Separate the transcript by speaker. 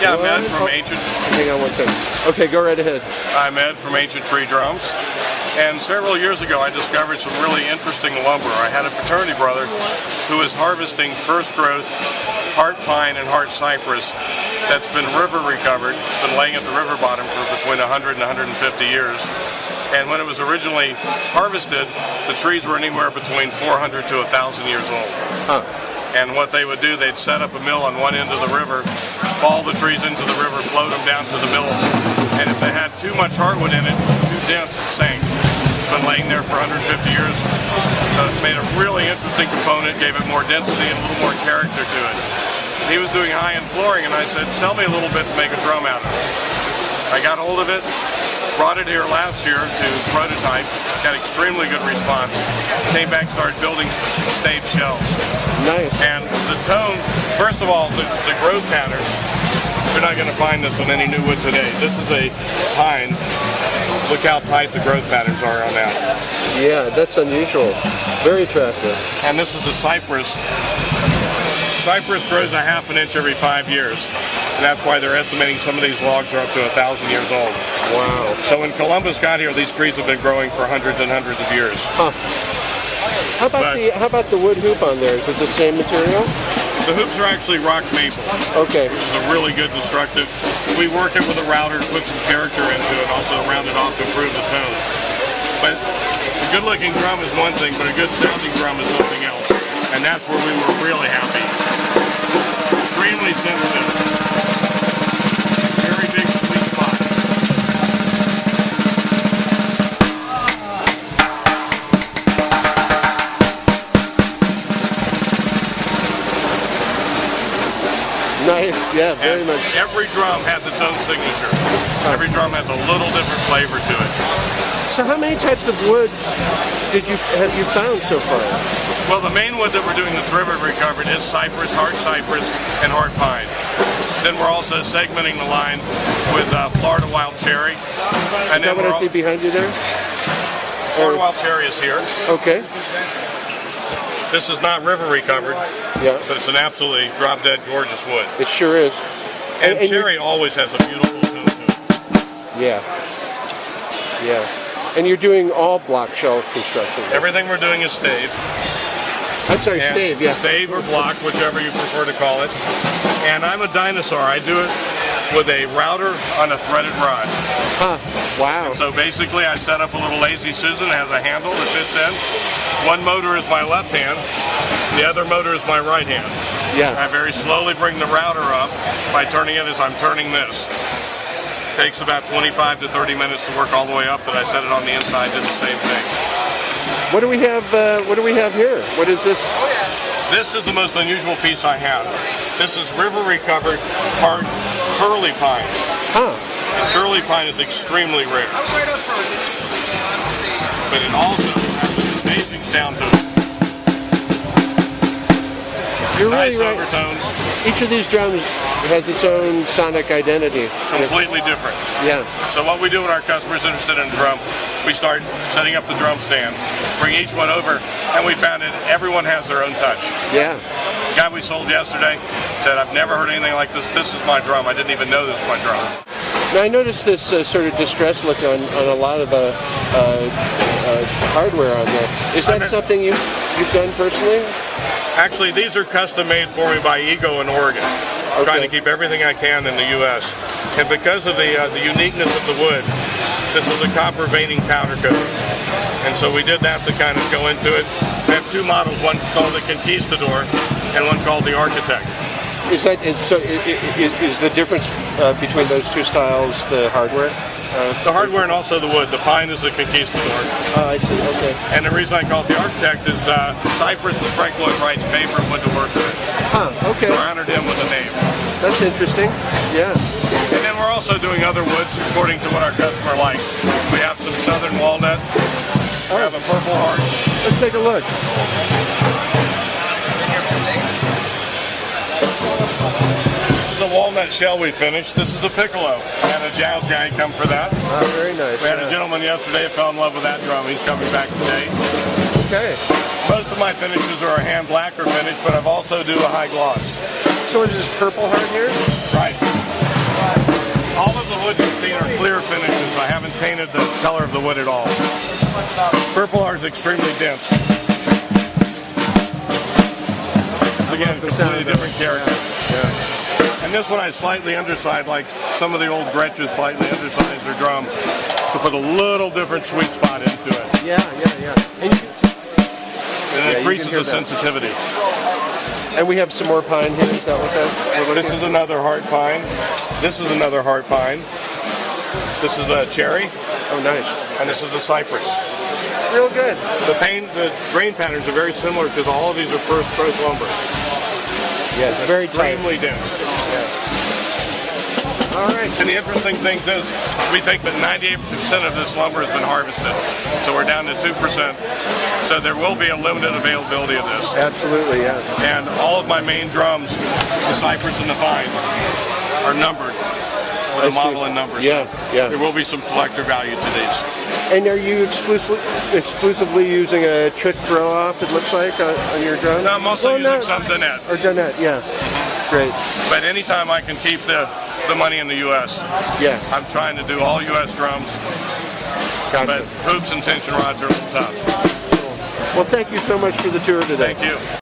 Speaker 1: Yeah, I'm Ed from Ancient.
Speaker 2: Hang on one second. Okay, go right ahead.
Speaker 1: I'm Ed from Ancient Tree Drums. And several years ago, I discovered some really interesting lumber. I had a fraternity brother who was harvesting first growth heart pine and heart cypress that's been river recovered. It's been laying at the river bottom for between 100 and 150 years. And when it was originally harvested, the trees were anywhere between 400 to 1,000 years old.
Speaker 2: Huh.
Speaker 1: And what they would do, they'd set up a mill on one end of the river, fall the trees into the river, float them down to the mill, and if they had too much hardwood in it, too dense, it sank. It's been laying there for 150 years. So it made a really interesting component, gave it more density and a little more character to it. He was doing high-end flooring, and I said, sell me a little bit to make a drum out of it. I got hold of it, brought it here last year to prototype, got extremely good response, came back, started building stage shells.
Speaker 2: Nice.
Speaker 1: And the tone, first of all, the growth patterns, you're not going to find this on any new wood today. This is a pine. Look how tight the growth patterns are on that.
Speaker 2: Yeah, that's unusual. Very attractive.
Speaker 1: And this is the cypress. Cypress grows a half an inch every 5 years. And that's why they're estimating some of these logs are up to 1,000 years old.
Speaker 2: Wow.
Speaker 1: So when Columbus got here, these trees have been growing for hundreds and hundreds of years.
Speaker 2: Huh. How about the wood hoop on there? Is it the same material?
Speaker 1: The hoops are actually rock maple.
Speaker 2: Okay.
Speaker 1: Which is a really good destructive. We work it with a router, put some character into it, also round it off to improve the tone. But a good-looking drum is one thing, but a good sounding drum is something else. And that's where we were really happy. Extremely sensitive. Very big sweet spot.
Speaker 2: Nice, yeah, very much.
Speaker 1: Every drum has its own signature. Every drum has a little different flavor to it.
Speaker 2: So how many types of wood have you found so far?
Speaker 1: Well, the main wood that we're doing that's river recovered is cypress, hard cypress, and hard pine. Then we're also segmenting the line with Florida wild cherry. And
Speaker 2: is that what I see behind you there?
Speaker 1: Florida wild cherry is here.
Speaker 2: Okay.
Speaker 1: This is not river recovered,
Speaker 2: yeah,
Speaker 1: but it's an absolutely drop-dead gorgeous wood.
Speaker 2: It sure is.
Speaker 1: And cherry always has a beautiful tone to it.
Speaker 2: Yeah. Yeah. And you're doing all block shelf construction, right?
Speaker 1: Everything we're doing is stave.
Speaker 2: I'm sorry, stave, yeah.
Speaker 1: Stave or block, whichever you prefer to call it. And I'm a dinosaur. I do it with a router on a threaded rod.
Speaker 2: Huh, wow.
Speaker 1: And so basically I set up a little Lazy Susan, it has a handle that fits in. One motor is my left hand, the other motor is my right hand.
Speaker 2: Yeah.
Speaker 1: I very slowly bring the router up by turning it as I'm turning this. Takes about 25 to 30 minutes to work all the way up. That I set it on the inside, did the same thing.
Speaker 2: What do we have? What do we have here? What is this?
Speaker 1: This is the most unusual piece I have. This is river recovered hard curly pine.
Speaker 2: Huh.
Speaker 1: And curly pine is extremely rare. But it also has an amazing sound to it.
Speaker 2: You're
Speaker 1: nice
Speaker 2: really right.
Speaker 1: overtones.
Speaker 2: Each of these drums has its own sonic identity.
Speaker 1: Completely different.
Speaker 2: Yeah.
Speaker 1: So what we do when our customer's interested in a drum, we start setting up the drum stand, bring each one over, and we found that everyone has their own touch.
Speaker 2: Yeah.
Speaker 1: The guy we sold yesterday said, I've never heard anything like this. This is my drum. I didn't even know this was my drum.
Speaker 2: Now I noticed this sort of distressed look on a lot of the hardware on there. Is that something you've done personally?
Speaker 1: Actually, these are custom made for me by Ego in Oregon. I'm trying to keep everything I can in the U.S. And because of the uniqueness of the wood, this is a copper veining powder coating. And so we did that to kind of go into it. We have two models, one called the Conquistador and one called the Architect.
Speaker 2: Is the difference between those two styles the hardware?
Speaker 1: The hardware and also the wood. The pine is the Conquistador.
Speaker 2: Oh, I see. Okay.
Speaker 1: And the reason I call it the Architect is Cypress and Frank Lloyd Wright's favorite wood to work with.
Speaker 2: Huh. Okay.
Speaker 1: So I honored him with a name.
Speaker 2: That's interesting. Yeah.
Speaker 1: And then we're also doing other woods according to what our customer likes. We have some southern walnut. We have a purple heart.
Speaker 2: Let's take a look.
Speaker 1: This is a walnut shell we finished. This is a piccolo. I had a jazz guy come for that.
Speaker 2: Oh, very nice.
Speaker 1: We had a gentleman yesterday who fell in love with that drum. He's coming back today.
Speaker 2: Okay.
Speaker 1: Most of my finishes are a hand lacquer finish, but I've also do a high gloss.
Speaker 2: So is this purple heart here?
Speaker 1: Right. tainted the color of the wood at all. Purple R is extremely dense. It's again completely different character.
Speaker 2: Yeah.
Speaker 1: And this one I slightly underside, like some of the old Gretches slightly undersize their drum to put a little different sweet spot into it.
Speaker 2: Yeah. And
Speaker 1: it increases the sensitivity.
Speaker 2: And we have some more pine here. Is that what that's?
Speaker 1: This is another heart pine. This is another heart pine. This is a cherry.
Speaker 2: Oh, nice.
Speaker 1: And this is a cypress.
Speaker 2: Real good.
Speaker 1: The grain patterns are very similar because all of these are first growth lumber.
Speaker 2: Yeah, it's very tight.
Speaker 1: Extremely dense.
Speaker 2: All right.
Speaker 1: And the interesting thing is, we think that 98% of this lumber has been harvested. So we're down to 2%. So there will be a limited availability of this.
Speaker 2: Absolutely, yeah.
Speaker 1: And all of my main drums, the cypress and the pine, are numbered with a model and numbers.
Speaker 2: Yeah.
Speaker 1: There will be some collector value to these.
Speaker 2: And are you exclusively using a trick throw off, it looks like, on your drum?
Speaker 1: No, I'm also using some Donette.
Speaker 2: Or Donette, yeah. Great.
Speaker 1: But anytime I can keep the money in the U.S., I'm trying to do all U.S. drums.
Speaker 2: Gotcha.
Speaker 1: But hoops and tension rods are a little tough.
Speaker 2: Well, thank you so much for the tour today.
Speaker 1: Thank you.